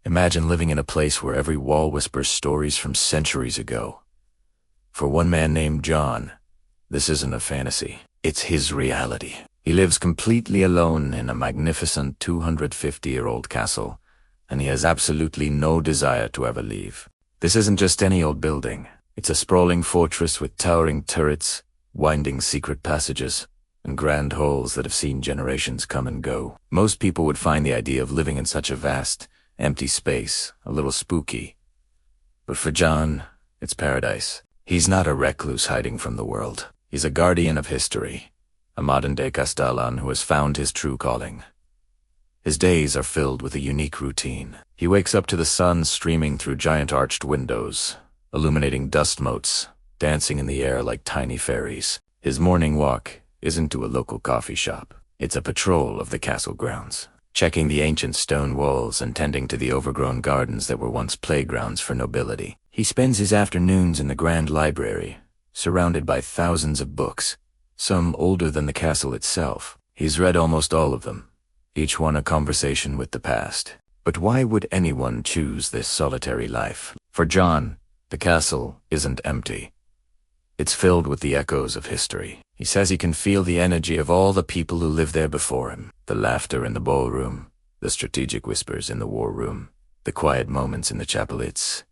Imagine living in a place where every wall whispers stories from centuries ago. For one man named John, this isn't a fantasy. It's his reality. He lives completely alone in a magnificent 250-year-old castle, and he has absolutely no desire to ever leave. This isn't just any old building. It's a sprawling fortress with towering turrets, winding secret passages, and grand halls that have seen generations come and go. Most people would find the idea of living in such a vast, empty space a little spooky. But for John, it's paradise. He's not a recluse hiding from the world. He's a guardian of history, a modern-day Castellan who has found his true calling. His days are filled with a unique routine. He wakes up to the sun streaming through giant arched windows, illuminating dust motes, dancing in the air like tiny fairies. His morning walk isn't to a local coffee shop. It's a patrol of the castle grounds, checking the ancient stone walls and tending to the overgrown gardens that were once playgrounds for nobility. He spends his afternoons in the grand library, surrounded by thousands of books, some older than the castle itself. He's read almost all of them, each one a conversation with the past. But why would anyone choose this solitary life? For John, the castle isn't empty. It's filled with the echoes of history. He says he can feel the energy of all the people who lived there before him. The laughter in the ballroom, the strategic whispers in the war room, the quiet moments in the chapel. It's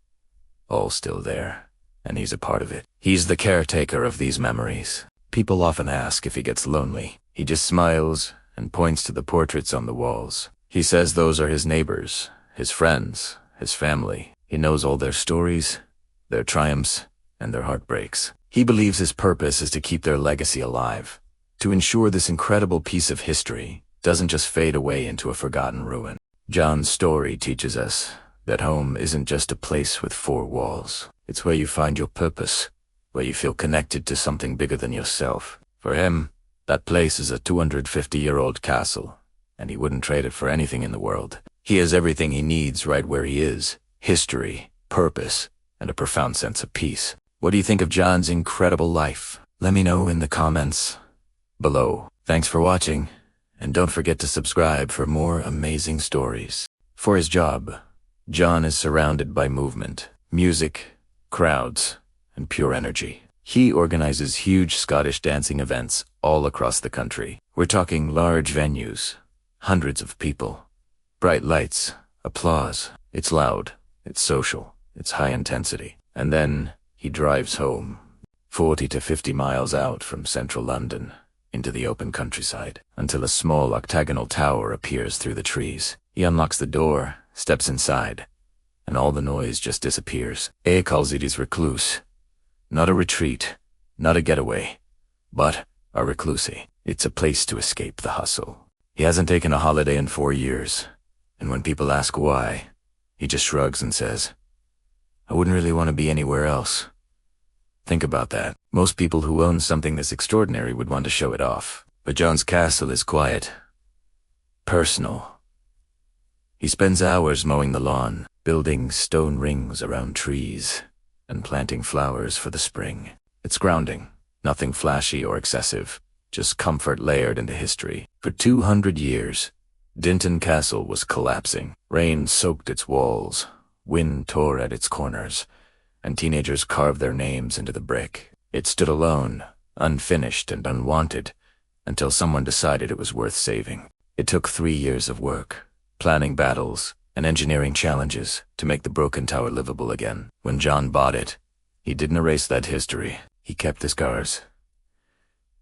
all still there, and he's a part of it. He's the caretaker of these memories. People often ask if he gets lonely. He just smiles and points to the portraits on the walls. He says those are his neighbors, his friends, his family. He knows all their stories, their triumphs, and their heartbreaks. He believes his purpose is to keep their legacy alive, to ensure this incredible piece of history doesn't just fade away into a forgotten ruin. John's story teaches us that home isn't just a place with four walls. It's where you find your purpose, where you feel connected to something bigger than yourself. For him, that place is a 250-year-old castle, and he wouldn't trade it for anything in the world. He has everything he needs right where he is: history, purpose, and a profound sense of peace. What do you think of John's incredible life? Let me know in the comments below. Thanks for watching, and don't forget to subscribe for more amazing stories. For his job, John is surrounded by movement, music, crowds, and pure energy. He organizes huge Scottish dancing events all across the country. We're talking large venues, hundreds of people, bright lights, applause. It's loud, it's social, it's high intensity. And then he drives home, 40 to 50 miles out from central London, into the open countryside, until a small octagonal tower appears through the trees. He unlocks the door, steps inside, and all the noise just disappears. He calls it his recluse. Not a retreat, not a getaway, but a reclusy. It's a place to escape the hustle. He hasn't taken a holiday in 4 years, and when people ask why, he just shrugs and says, "I wouldn't really want to be anywhere else." Think about that. Most people who own something this extraordinary would want to show it off. But John's castle is quiet, personal. He spends hours mowing the lawn, building stone rings around trees, and planting flowers for the spring. It's grounding, nothing flashy or excessive, just comfort layered into history. For 200 years, Dinton Castle was collapsing. Rain soaked its walls, wind tore at its corners, and teenagers carved their names into the brick. It stood alone, unfinished and unwanted, until someone decided it was worth saving. It took 3 years of work, planning battles and engineering challenges to make the broken tower livable again. When John bought it, he didn't erase that history. He kept the scars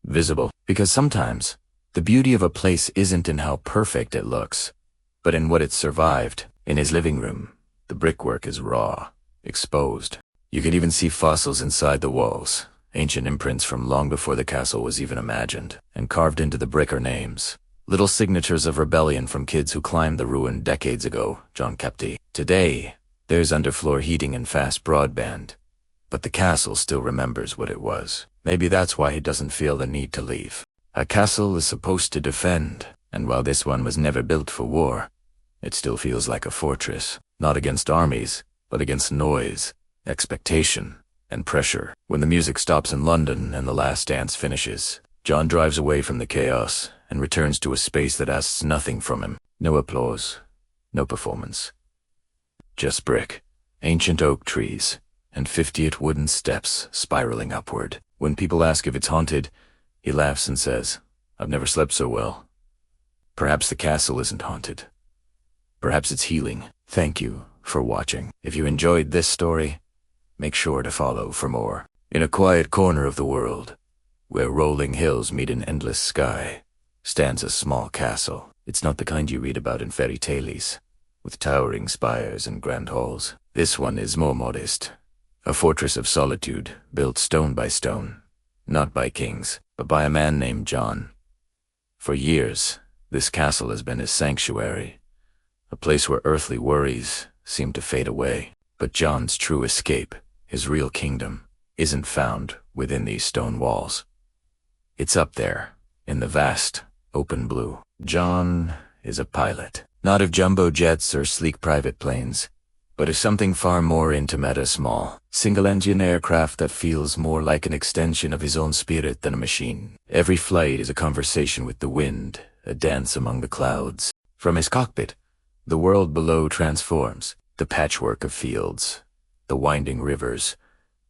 visible. Because sometimes, the beauty of a place isn't in how perfect it looks, but in what it survived. In his living room, the brickwork is raw, exposed. You could even see fossils inside the walls, ancient imprints from long before the castle was even imagined. And carved into the brick are names, little signatures of rebellion from kids who climbed the ruin decades ago. John kept it. Today, there's underfloor heating and fast broadband, but the castle still remembers what it was. Maybe that's why he doesn't feel the need to leave. A castle is supposed to defend, and while this one was never built for war, it still feels like a fortress, not against armies, but against noise, expectation, and pressure. When the music stops in London and the last dance finishes, John drives away from the chaos and returns to a space that asks nothing from him. No applause, no performance, just brick, ancient oak trees, and 50 wooden steps spiraling upward. When people ask if it's haunted, he laughs and says, "I've never slept so well." Perhaps the castle isn't haunted. Perhaps it's healing. Thank you for watching. If you enjoyed this story, make sure to follow for more. In a quiet corner of the world, where rolling hills meet an endless sky, stands a small castle. It's not the kind you read about in fairy tales, with towering spires and grand halls. This one is more modest. A fortress of solitude, built stone by stone, not by kings, but by a man named John. For years, this castle has been his sanctuary, a place where earthly worries seem to fade away. But John's true escape, his real kingdom, isn't found within these stone walls. It's up there, in the vast, open blue. John is a pilot, not of jumbo jets or sleek private planes, but of something far more intimate, a small, single-engine aircraft that feels more like an extension of his own spirit than a machine. Every flight is a conversation with the wind, a dance among the clouds. From his cockpit, the world below transforms. The patchwork of fields, the winding rivers,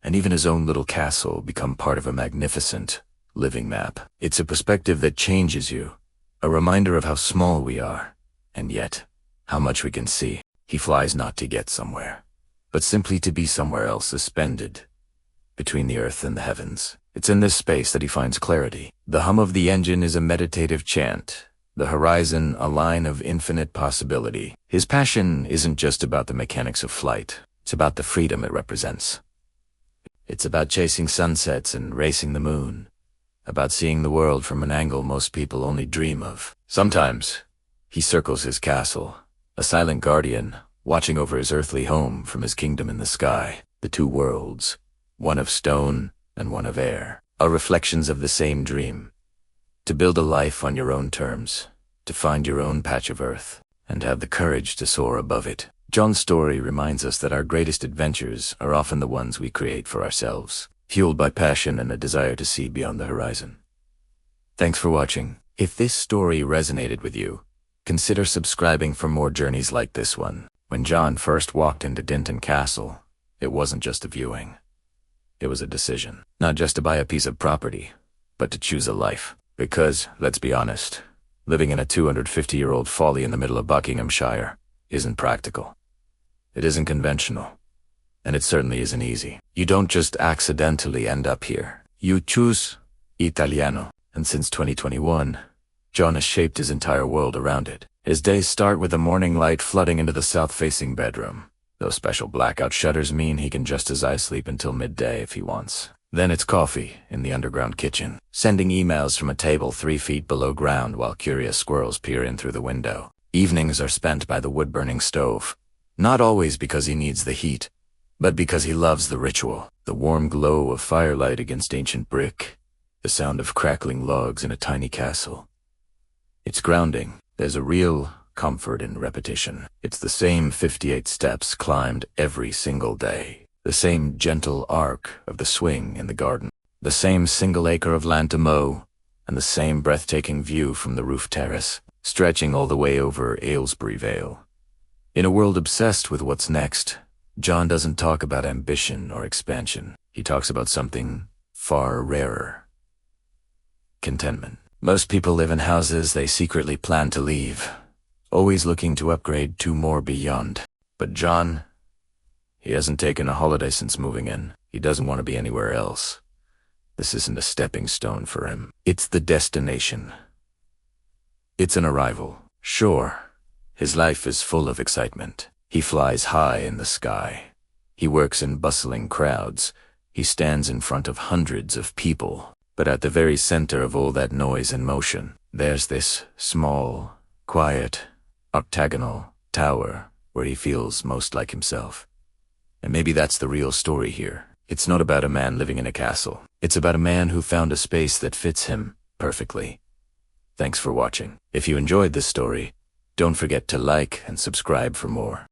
and even his own little castle become part of a magnificent, living map. It's a perspective that changes you, a reminder of how small we are, and yet, how much we can see. He flies not to get somewhere, but simply to be somewhere else, suspended between the earth and the heavens. It's in this space that he finds clarity. The hum of the engine is a meditative chant, the horizon a line of infinite possibility. His passion isn't just about the mechanics of flight, it's about the freedom it represents. It's about chasing sunsets and racing the moon, about seeing the world from an angle most people only dream of. Sometimes, he circles his castle, a silent guardian, watching over his earthly home from his kingdom in the sky. The two worlds, one of stone and one of air, are reflections of the same dream. To build a life on your own terms, to find your own patch of earth, and have the courage to soar above it. John's story reminds us that our greatest adventures are often the ones we create for ourselves, fueled by passion and a desire to see beyond the horizon. Thanks for watching. If this story resonated with you, consider subscribing for more journeys like this one. When John first walked into Dinton Castle, it wasn't just a viewing. It was a decision, not just to buy a piece of property, but to choose a life. Because, let's be honest, living in a 250-year-old folly in the middle of Buckinghamshire isn't practical. It isn't conventional. And it certainly isn't easy. You don't just accidentally end up here. You choose Italiano. And since 2021, John has shaped his entire world around it. His days start with the morning light flooding into the south-facing bedroom. Those special blackout shutters mean he can just as I sleep until midday if he wants. Then it's coffee in the underground kitchen, sending emails from a table 3 feet below ground while curious squirrels peer in through the window. Evenings are spent by the wood-burning stove, not always because he needs the heat, but because he loves the ritual, the warm glow of firelight against ancient brick, the sound of crackling logs in a tiny castle. It's grounding. There's a real comfort in repetition. It's the same 58 steps climbed every single day. The same gentle arc of the swing in the garden, the same single acre of land to mow, and the same breathtaking view from the roof terrace, stretching all the way over Aylesbury Vale. In a world obsessed with what's next, John doesn't talk about ambition or expansion. He talks about something far rarer: contentment. Most people live in houses they secretly plan to leave, always looking to upgrade to more beyond. But John, he hasn't taken a holiday since moving in. He doesn't want to be anywhere else. This isn't a stepping stone for him. It's the destination. It's an arrival. Sure, his life is full of excitement. He flies high in the sky. He works in bustling crowds. He stands in front of hundreds of people. But at the very center of all that noise and motion, there's this small, quiet, octagonal tower where he feels most like himself. And maybe that's the real story here. It's not about a man living in a castle. It's about a man who found a space that fits him perfectly. Thanks for watching. If you enjoyed this story, don't forget to like and subscribe for more.